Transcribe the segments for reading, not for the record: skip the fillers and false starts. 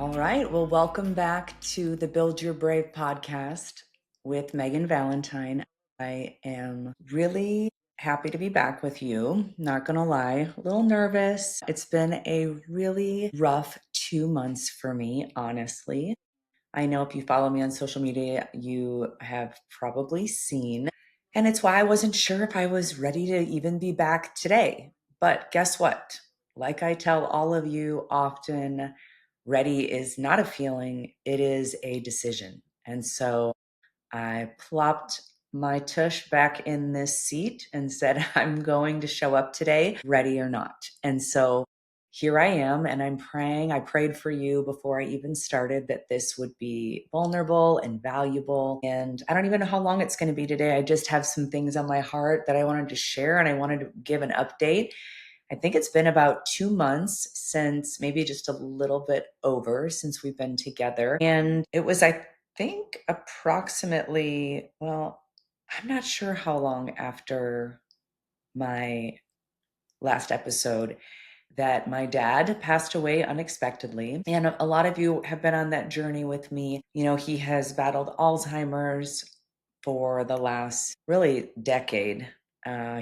All right. Well, welcome back to the Build Your Brave podcast with Megan Valentine. I am really happy to be back with you. Not going to lie, a little nervous. It's been a really rough 2 months for me, honestly. I know if you follow me on social media, you have probably seen. And it's why I wasn't sure if I was ready to even be back today. But guess what? Like I tell all of you often, ready is not a feeling, it is a decision. And so I plopped my tush back in this seat and said, I'm going to show up today, ready or not. And so here I am, and I'm praying. I prayed for you before I even started that this would be vulnerable and valuable. And I don't even know how long it's going to be today. I just have some things on my heart that I wanted to share, and I wanted to give an update. I think it's been about 2 months since, maybe just a little bit over, since we've been together. And it was, I think, approximately, well, I'm not sure how long after my last episode that my dad passed away unexpectedly. And a lot of you have been on that journey with me. You know, he has battled Alzheimer's for the last really decade.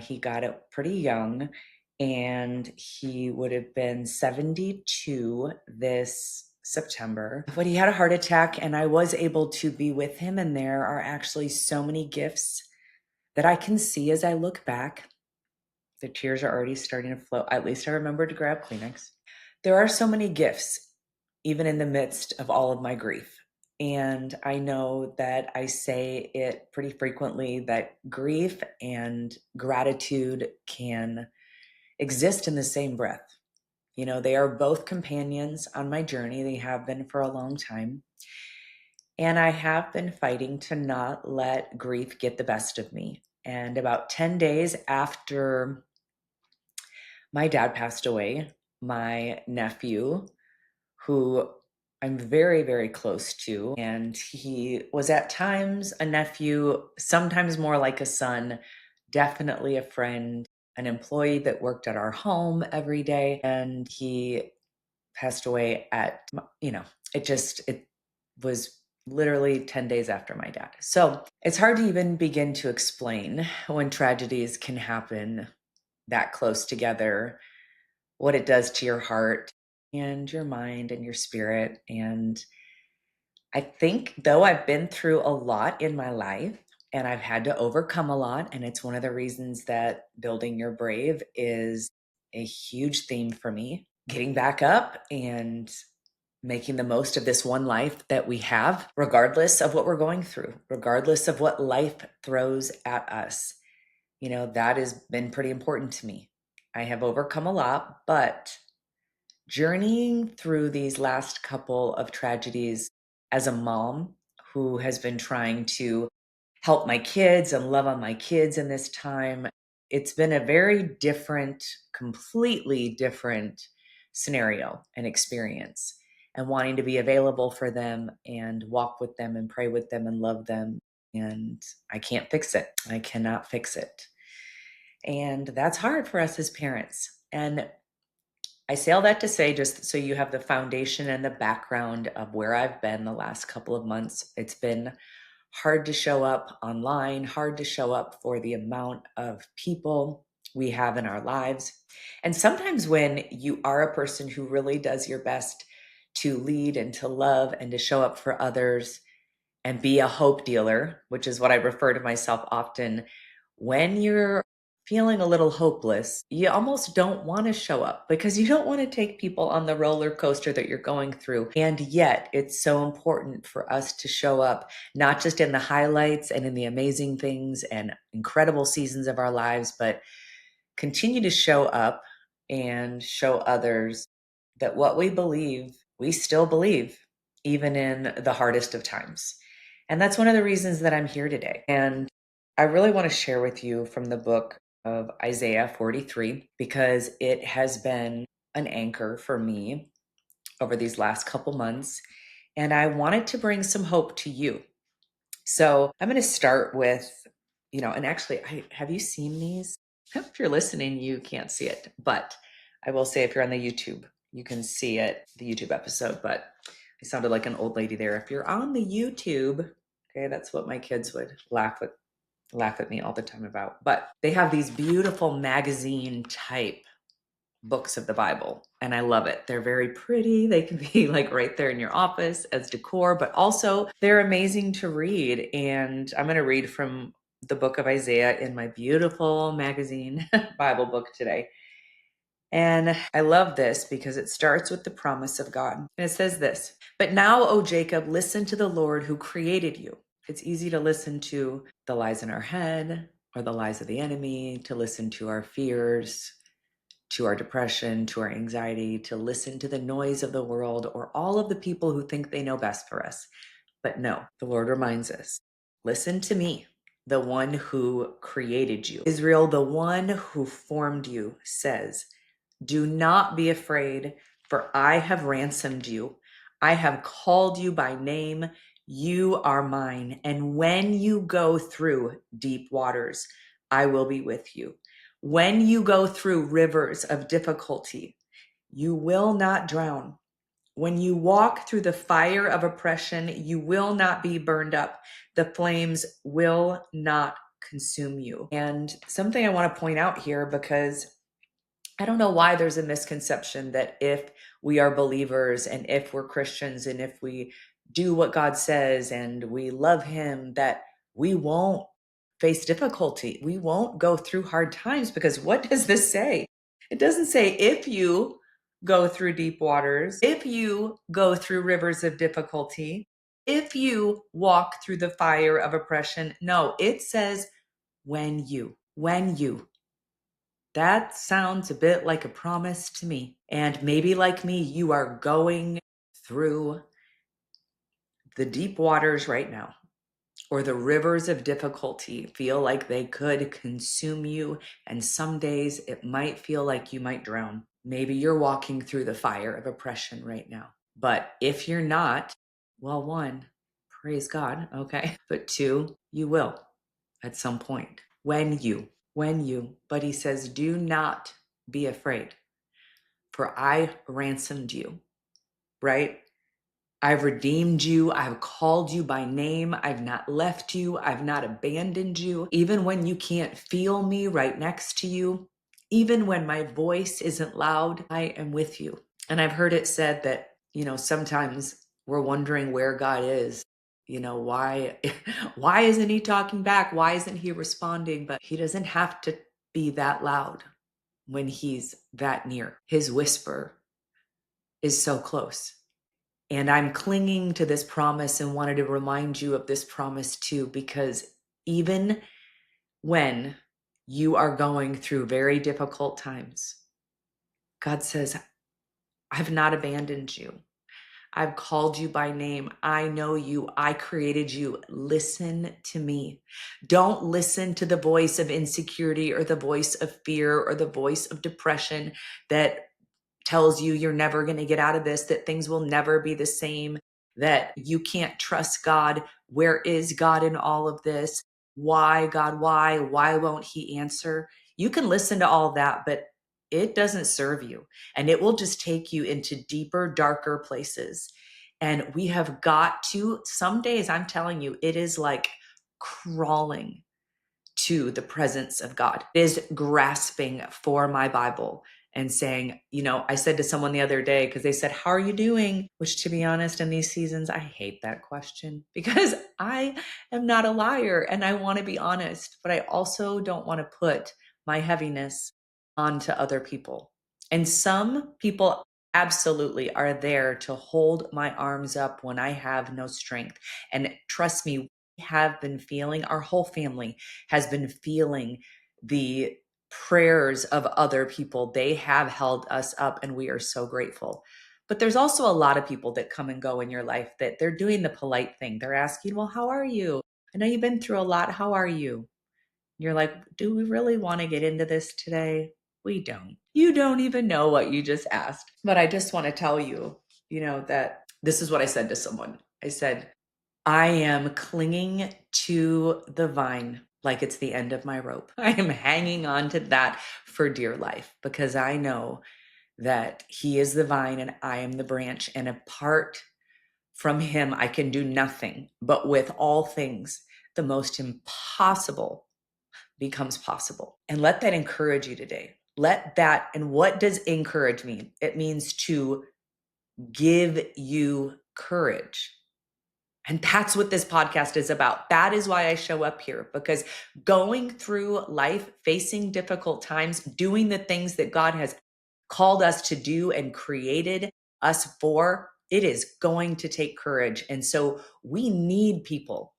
He got it pretty young, and he would have been 72 this September. But he had a heart attack, and I was able to be with him. And there are actually so many gifts that I can see as I look back. The tears are already starting to flow. At least I remembered to grab Kleenex. There are so many gifts, even in the midst of all of my grief. And I know that I say it pretty frequently that grief and gratitude can exist in the same breath. You know, they are both companions on my journey. They have been for a long time. And I have been fighting to not let grief get the best of me. And about 10 days after my dad passed away, my nephew, who I'm very, very close to, and he was at times a nephew, sometimes more like a son, definitely a friend, an employee that worked at our home every day. And he passed away it was literally 10 days after my dad. So it's hard to even begin to explain when tragedies can happen that close together, what it does to your heart and your mind and your spirit. And I think, though, I've been through a lot in my life and I've had to overcome a lot. And it's one of the reasons that building your brave is a huge theme for me. Getting back up and making the most of this one life that we have, regardless of what we're going through, regardless of what life throws at us. You know, that has been pretty important to me. I have overcome a lot, but journeying through these last couple of tragedies as a mom who has been trying to help my kids and love on my kids in this time, it's been a very different, completely different scenario and experience. And wanting to be available for them and walk with them and pray with them and love them. And I can't fix it. I cannot fix it. And that's hard for us as parents. And I say all that to say, just so you have the foundation and the background of where I've been the last couple of months. It's been hard to show up online, hard to show up for the amount of people we have in our lives. And sometimes when you are a person who really does your best to lead and to love and to show up for others and be a hope dealer, which is what I refer to myself often, when you're feeling a little hopeless, you almost don't want to show up because you don't want to take people on the roller coaster that you're going through. And yet, it's so important for us to show up, not just in the highlights and in the amazing things and incredible seasons of our lives, but continue to show up and show others that what we believe, we still believe, even in the hardest of times. And that's one of the reasons that I'm here today. And I really want to share with you from the book of Isaiah 43, because it has been an anchor for me over these last couple months. And I wanted to bring some hope to you. So I'm going to start with, and actually, have you seen these? If you're listening, you can't see it, but I will say if you're on the YouTube, you can see it, the YouTube episode. But I sounded like an old lady there. If you're on the YouTube, okay, that's what my kids would laugh at me all the time about. But they have these beautiful magazine type books of the Bible, and I love it. They're very pretty. They can be like right there in your office as decor, but also they're amazing to read. And I'm going to read from the book of Isaiah in my beautiful magazine Bible book today. And I love this because it starts with the promise of God. And it says this: "But now, O Jacob, listen to the Lord who created you." It's easy to listen to the lies in our head or the lies of the enemy, to listen to our fears, to our depression, to our anxiety, to listen to the noise of the world or all of the people who think they know best for us. But no, the Lord reminds us, listen to me, the one who created you. Israel, the one who formed you, says, do not be afraid, for I have ransomed you. I have called you by name. You are mine. And when you go through deep waters, I will be with you. When you go through rivers of difficulty, you will not drown. When you walk through the fire of oppression, you will not be burned up. The flames will not consume you. And something I want to point out here, because I don't know why there's a misconception that if we are believers and if we're Christians and if we do what God says and we love Him, that we won't face difficulty. We won't go through hard times, because what does this say? It doesn't say if you go through deep waters, if you go through rivers of difficulty, if you walk through the fire of oppression. No, it says when you. That sounds a bit like a promise to me. And maybe like me, you are going through the deep waters right now, or the rivers of difficulty feel like they could consume you. And some days it might feel like you might drown. Maybe you're walking through the fire of oppression right now. But if you're not, well, one, praise God, okay? But two, you will at some point. When you. But He says, do not be afraid, for I ransomed you, right? I've redeemed you. I've called you by name. I've not left you. I've not abandoned you. Even when you can't feel me right next to you, even when my voice isn't loud, I am with you. And I've heard it said that, sometimes we're wondering where God is. Why why isn't He talking back? Why isn't He responding? But He doesn't have to be that loud when He's that near. His whisper is so close. And I'm clinging to this promise and wanted to remind you of this promise too, because even when you are going through very difficult times, God says, I've not abandoned you. I've called you by name. I know you. I created you. Listen to me. Don't listen to the voice of insecurity or the voice of fear or the voice of depression that tells you you're never going to get out of this, that things will never be the same, that you can't trust God. Where is God in all of this? Why, God? Why? Why won't He answer? You can listen to all that, but it doesn't serve you. And it will just take you into deeper, darker places. And we have got to, some days, I'm telling you, it is like crawling to the presence of God. It is grasping for my Bible and saying, I said to someone the other day, because they said, how are you doing? Which, to be honest, in these seasons, I hate that question, because I am not a liar and I want to be honest, but I also don't want to put my heaviness onto other people. And some people absolutely are there to hold my arms up when I have no strength. And trust me, we have been feeling, our whole family has been feeling the prayers of other people. They have held us up, and we are so grateful. But there's also a lot of people that come and go in your life that they're doing the polite thing. They're asking, well, how are you? I know you've been through a lot. How are you? You're like, do we really want to get into this today? We don't. You don't even know what you just asked. But I just want to tell you, that this is what I said to someone. I said, I am clinging to the vine like it's the end of my rope. I am hanging on to that for dear life, because I know that He is the vine and I am the branch. And a part From him, I can do nothing, but with all things, the most impossible becomes possible. And let that encourage you today. Let that, and what does encourage mean? It means to give you courage. And that's what this podcast is about. That is why I show up here, because going through life, facing difficult times, doing the things that God has called us to do and created us for, it is going to take courage. And so we need people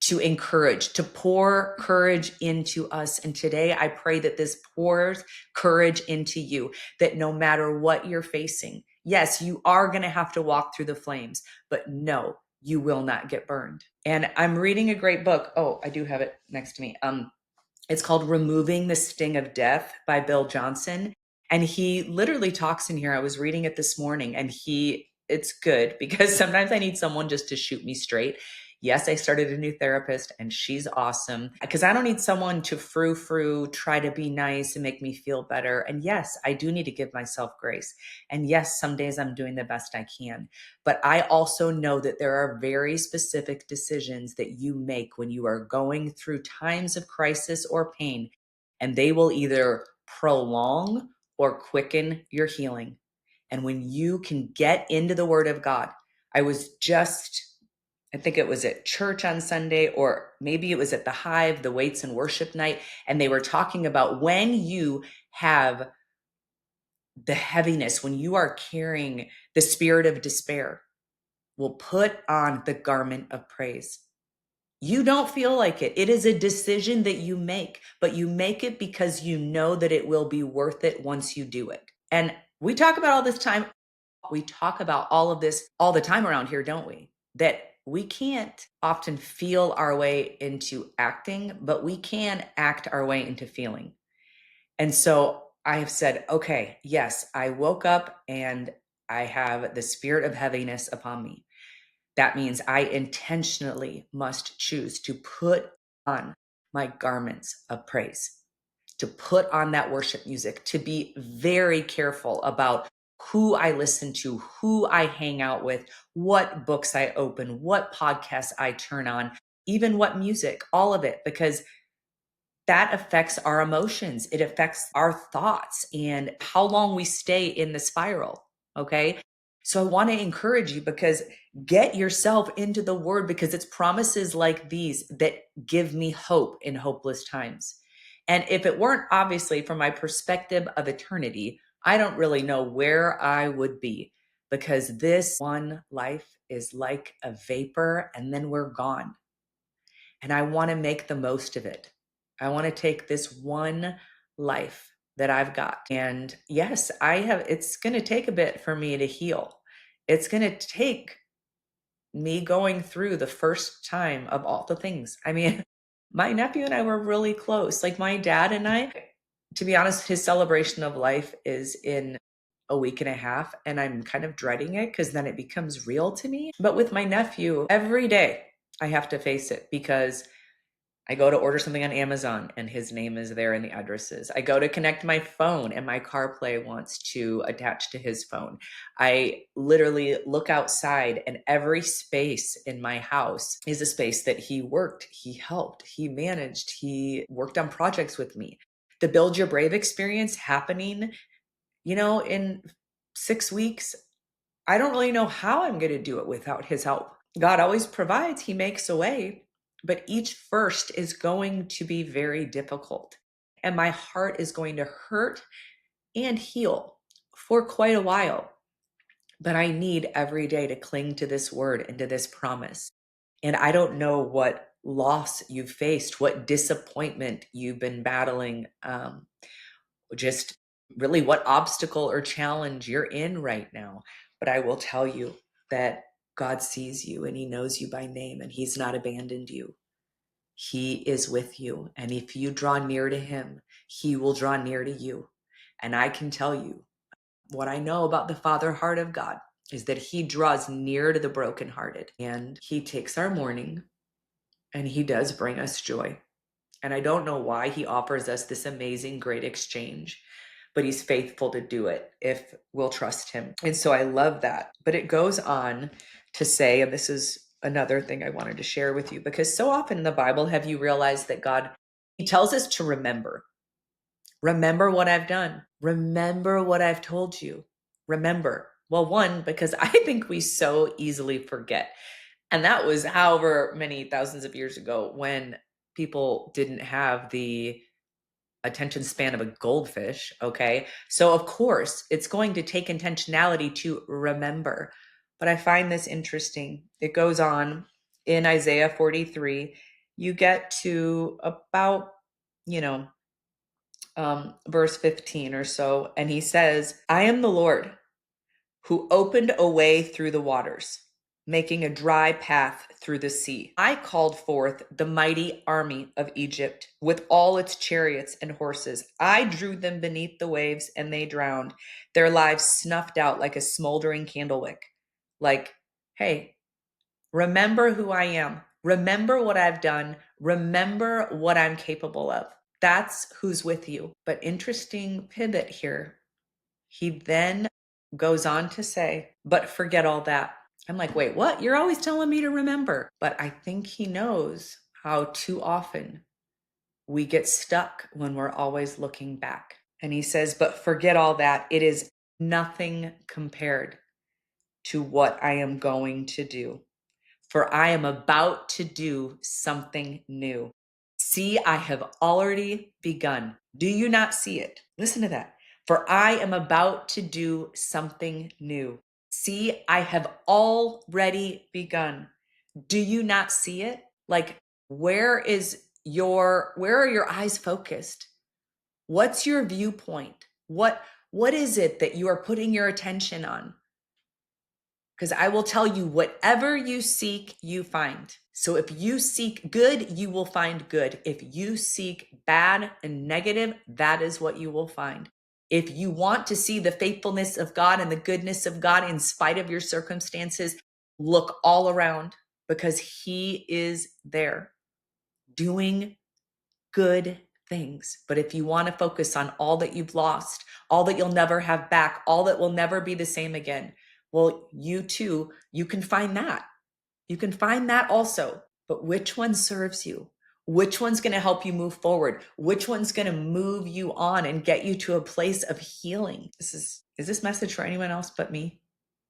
to encourage, to pour courage into us. And today I pray that this pours courage into you, that no matter what you're facing, yes, you are going to have to walk through the flames, but no, you will not get burned. And I'm reading a great book. Oh, I do have it next to me. It's called Removing the Sting of Death by Bill Johnson. And he literally talks in here. I was reading it this morning, and it's good because sometimes I need someone just to shoot me straight. Yes, I started a new therapist and she's awesome because I don't need someone to frou try to be nice and make me feel better. And yes, I do need to give myself grace. And yes, some days I'm doing the best I can. But I also know that there are very specific decisions that you make when you are going through times of crisis or pain, and they will either prolong or quicken your healing. And when you can get into the Word of God, I think it was at church on Sunday, or maybe it was at the Hive, the Weights and Worship night, and they were talking about when you have the heaviness, when you are carrying the spirit of despair, will put on the garment of praise. You don't feel like it. It is a decision that you make, but you make it because you know that it will be worth it once you do it. And we talk about all this time. We talk about all of this all the time around here, don't we? That we can't often feel our way into acting, but we can act our way into feeling. And so I have said, okay, yes, I woke up and I have the spirit of heaviness upon me. That means I intentionally must choose to put on my garments of praise, to put on that worship music, to be very careful about who I listen to, who I hang out with, what books I open, what podcasts I turn on, even what music, all of it, because that affects our emotions. It affects our thoughts and how long we stay in the spiral. Okay. So I want to encourage you, because get yourself into the Word, because it's promises like these that give me hope in hopeless times. And if it weren't, obviously, from my perspective of eternity, I don't really know where I would be, because this one life is like a vapor and then we're gone. And I want to make the most of it. I want to take this one life that I've got. And yes, it's going to take a bit for me to heal. It's going to take me going through the first time of all the things. I mean, my nephew and I were really close. Like my dad and I, to be honest, his celebration of life is in a week and a half, and I'm kind of dreading it because then it becomes real to me. But with my nephew, every day I have to face it, because I go to order something on Amazon and his name is there in the addresses. I go to connect my phone and my CarPlay wants to attach to his phone. I literally look outside and every space in my house is a space that he worked, he helped, he managed, he worked on projects with me. The Build Your Brave experience happening, in 6 weeks, I don't really know how I'm going to do it without his help. God always provides, he makes a way, but each first is going to be very difficult. And my heart is going to hurt and heal for quite a while. But I need every day to cling to this word and to this promise. And I don't know what loss you've faced, what disappointment you've been battling, just really what obstacle or challenge you're in right now. But I will tell you that God sees you and he knows you by name, and he's not abandoned you. He is with you. And if you draw near to him, he will draw near to you. And I can tell you what I know about the Father heart of God is that he draws near to the brokenhearted, and he takes our mourning and he does bring us joy. And I don't know why he offers us this amazing, great exchange, but he's faithful to do it if we'll trust him. And so I love that. But it goes on to say, and this is another thing I wanted to share with you, because so often in the Bible, have you realized that God, he tells us to remember. Remember what I've done. Remember what I've told you. Remember. Well, one, because I think we so easily forget. And that was however many thousands of years ago when people didn't have the attention span of a goldfish. Okay. So, of course, it's going to take intentionality to remember. But I find this interesting. It goes on in Isaiah 43. You get to about, you know, verse 15 or so, and he says, I am the Lord who opened a way through the waters, making a dry path through the sea. I called forth the mighty army of Egypt with all its chariots and horses. I drew them beneath the waves and they drowned, their lives snuffed out like a smoldering candlewick. Like, hey, remember who I am. Remember what I've done. Remember what I'm capable of. That's who's with you. But interesting pivot here. He then goes on to say, but forget all that. I'm like, wait, what? You're always telling me to remember. But I think he knows how too often we get stuck when we're always looking back. And he says, but forget all that. It is nothing compared to what I am going to do. For I am about to do something new. See, I have already begun. Do you not see it? Listen to that. For I am about to do something new. See, I have already begun. Do you not see it? Like, where are your eyes focused? What's your viewpoint? What is it that you are putting your attention on? Because I will tell you, whatever you seek, you find. So if you seek good, you will find good. If you seek bad and negative, that is what you will find. If you want to see the faithfulness of God and the goodness of God in spite of your circumstances, look all around, because he is there doing good things. But if you want to focus on all that you've lost, all that you'll never have back, all that will never be the same again, well, you too, you can find that. You can find that also. But which one serves you? Which one's going to help you move forward? Which one's going to move you on and get you to a place of healing? Is this message for anyone else but me?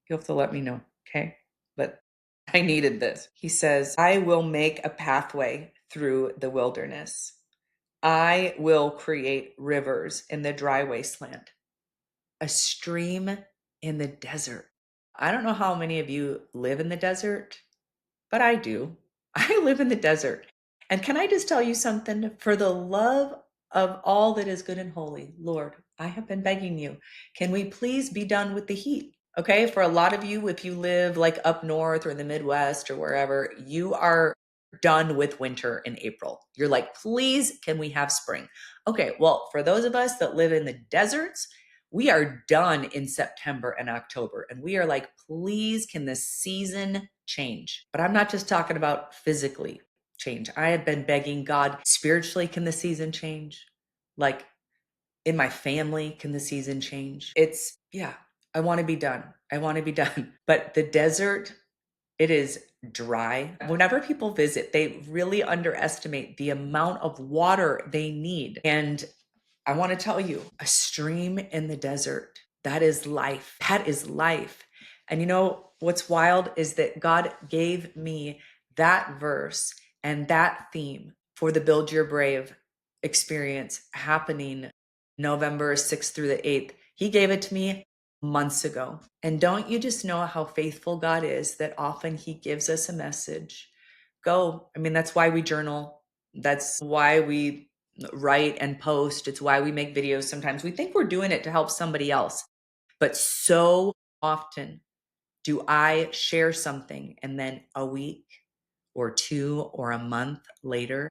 You'll have to let me know, okay? But I needed this. He says, I will make a pathway through the wilderness. I will create rivers in the dry wasteland, a stream in the desert. I don't know how many of you live in the desert, but I do. I live in the desert. And can I just tell you something? For the love of all that is good and holy, Lord, I have been begging you, can we please be done with the heat? Okay. For a lot of you, if you live like up north or in the Midwest or wherever, you are done with winter in April. You're like, please, can we have spring? Okay. Well, for those of us that live in the deserts, we are done in September and October. And we are like, please, can the season change? But I'm not just talking about physically change. I have been begging God, spiritually, can the season change? Like in my family, can the season change? Yeah, I want to be done. I want to be done. But the desert, it is dry. Whenever people visit, they really underestimate the amount of water they need. And I want to tell you, a stream in the desert, that is life. That is life. And you know what's wild is that God gave me that verse and that theme for the Build Your Brave experience happening November 6th through the 8th. He gave it to me months ago. And don't you just know how faithful God is that often he gives us a message? Go. I mean, that's why we journal. That's why we write and post. It's why we make videos sometimes. We think we're doing it to help somebody else. But so often do I share something and then a week or two or a month later,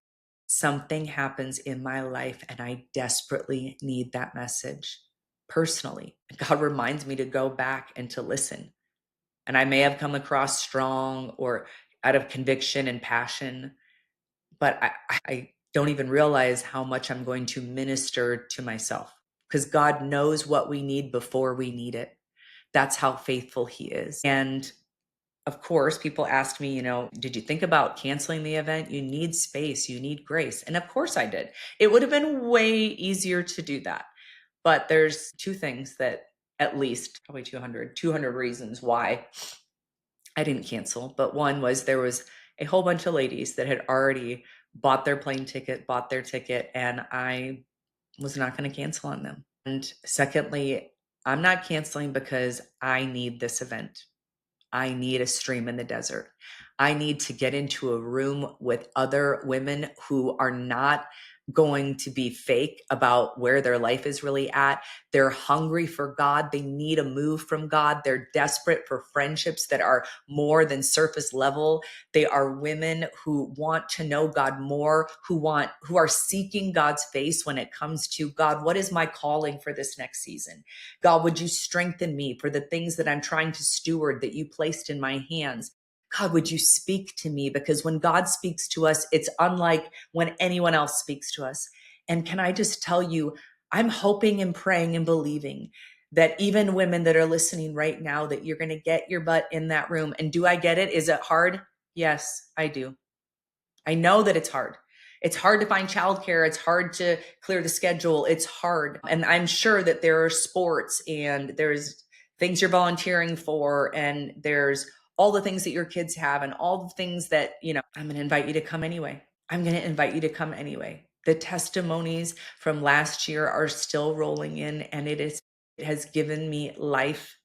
something happens in my life and I desperately need that message personally. God reminds me to go back and to listen. And I may have come across strong or out of conviction and passion, but I don't even realize how much I'm going to minister to myself, because God knows what we need before we need it. That's how faithful he is. And of course, people asked me, did you think about canceling the event? You need space, you need grace. And of course I did. It would have been way easier to do that. But there's two things that, at least probably 200 reasons why I didn't cancel. But one was there was a whole bunch of ladies that had already bought their plane ticket, bought their ticket, and I was not going to cancel on them. And secondly, I'm not canceling because I need this event. I need a stream in the desert. I need to get into a room with other women who are not going to be fake about where their life is really at. They're hungry for God. They need a move from God. They're desperate for friendships that are more than surface level. They are women who want to know God more, who are seeking God's face when it comes to God, what is my calling for this next season? God, would you strengthen me for the things that I'm trying to steward that you placed in my hands? God, would you speak to me? Because when God speaks to us, it's unlike when anyone else speaks to us. And can I just tell you, I'm hoping and praying and believing that even women that are listening right now, that you're going to get your butt in that room. And do I get it? Is it hard? Yes, I do. I know that it's hard. It's hard to find childcare. It's hard to clear the schedule. It's hard. And I'm sure that there are sports and there's things you're volunteering for, and there's all the things that your kids have and all the things that, I'm going to invite you to come anyway. I'm going to invite you to come anyway. The testimonies from last year are still rolling in, and it has given me life.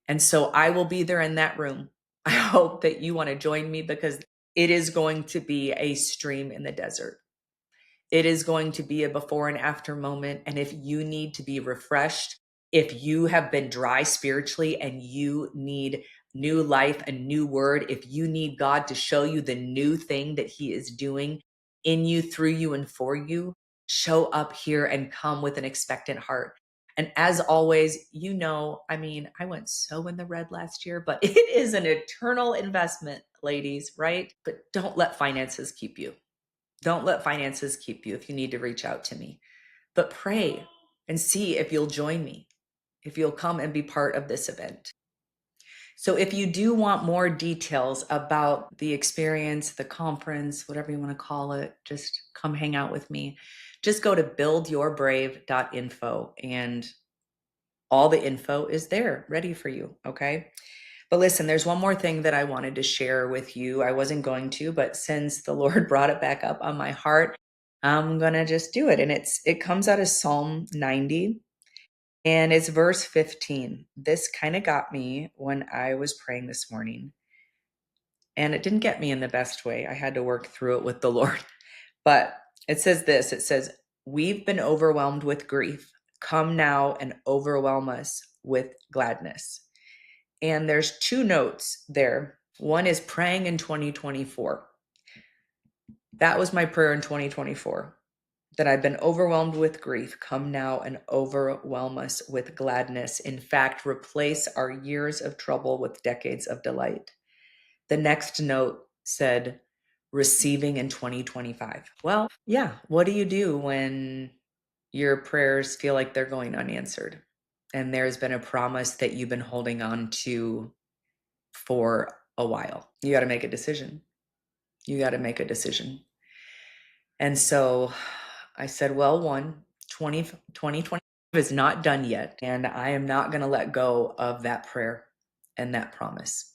And so I will be there in that room. I hope that you want to join me, because it is going to be a stream in the desert. It is going to be a before and after moment. And if you need to be refreshed, if you have been dry spiritually and you need new life, a new word, if you need God to show you the new thing that he is doing in you, through you, and for you, show up here and come with an expectant heart. And as always, I went so in the red last year, but it is an eternal investment, ladies, right? But don't let finances keep you. Don't let finances keep you if you need to reach out to me. But pray and see if you'll join me, if you'll come and be part of this event. So if you do want more details about the experience, the conference, whatever you want to call it, just come hang out with me. Just go to buildyourbrave.info, and all the info is there ready for you. Okay. But listen, there's one more thing that I wanted to share with you. I wasn't going to, but since the Lord brought it back up on my heart, I'm going to just do it. And it comes out of Psalm 90, and it's verse 15. This kind of got me when I was praying this morning, and it didn't get me in the best way. I had to work through it with the Lord. But it says this, it says, "We've been overwhelmed with grief. Come now and overwhelm us with gladness." And there's two notes there. One is praying in 2024. That was my prayer in 2024, that I've been overwhelmed with grief. Come now and overwhelm us with gladness. In fact, replace our years of trouble with decades of delight. The next note said, receiving in 2025. Well, yeah. What do you do when your prayers feel like they're going unanswered, and there's been a promise that you've been holding on to for a while? You got to make a decision. You got to make a decision. And so I said, well, 2025 is not done yet. And I am not going to let go of that prayer and that promise.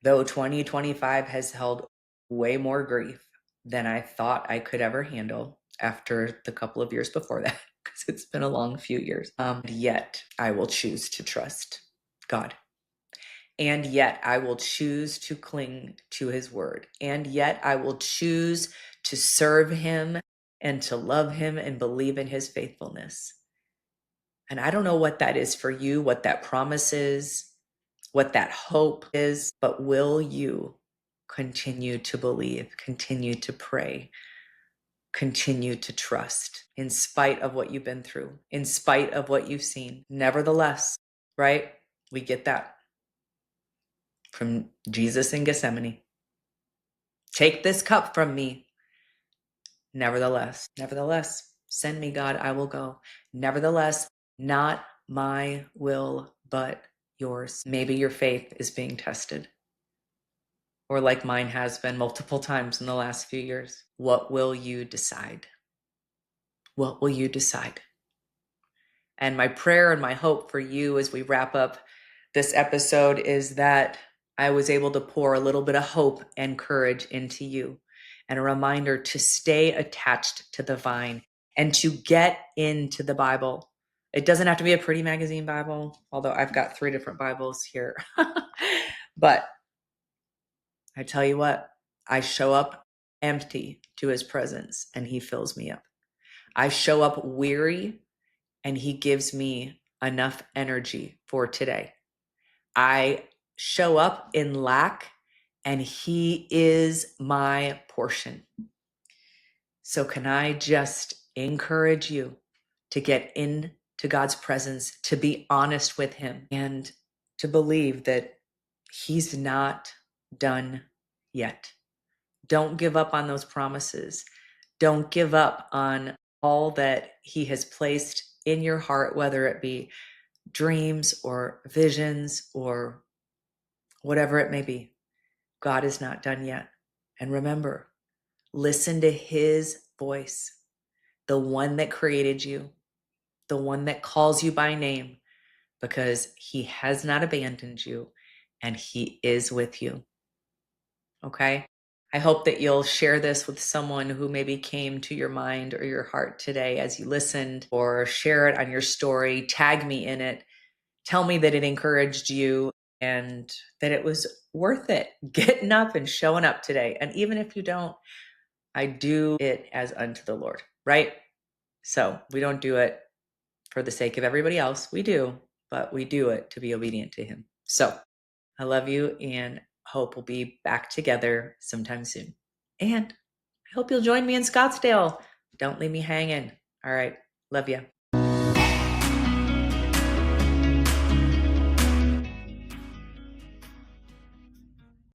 Though 2025 has held way more grief than I thought I could ever handle after the couple of years before that, because it's been a long few years. Yet I will choose to trust God. And yet I will choose to cling to his word. And yet I will choose to serve him and to love him and believe in his faithfulness. And I don't know what that is for you, what that promise is, what that hope is, but will you continue to believe, continue to pray, continue to trust in spite of what you've been through, in spite of what you've seen? Nevertheless, right? We get that from Jesus in Gethsemane. Take this cup from me. Nevertheless, send me, God, I will go. Nevertheless, not my will, but yours. Maybe your faith is being tested. or like mine has been multiple times in the last few years. What will you decide? What will you decide? And my prayer and my hope for you as we wrap up this episode is that I was able to pour a little bit of hope and courage into you, and a reminder to stay attached to the vine and to get into the Bible. It doesn't have to be a pretty magazine Bible, although I've got 3 different Bibles here. But I tell you what, I show up empty to his presence and he fills me up. I show up weary and he gives me enough energy for today. I show up in lack and he is my portion. So can I just encourage you to get into God's presence, to be honest with him, and to believe that he's not done yet. Don't give up on those promises. Don't give up on all that he has placed in your heart, whether it be dreams or visions or whatever it may be. God is not done yet. And remember, listen to his voice, the one that created you, the one that calls you by name, because he has not abandoned you and he is with you. Okay? I hope that you'll share this with someone who maybe came to your mind or your heart today as you listened, or share it on your story, tag me in it. Tell me that it encouraged you and that it was worth it getting up and showing up today. And even if you don't, I do it as unto the Lord, right? So we don't do it for the sake of everybody else. We do, but we do it to be obedient to him. So I love you and hope we'll be back together sometime soon. And I hope you'll join me in Scottsdale. Don't leave me hanging. All right. Love you.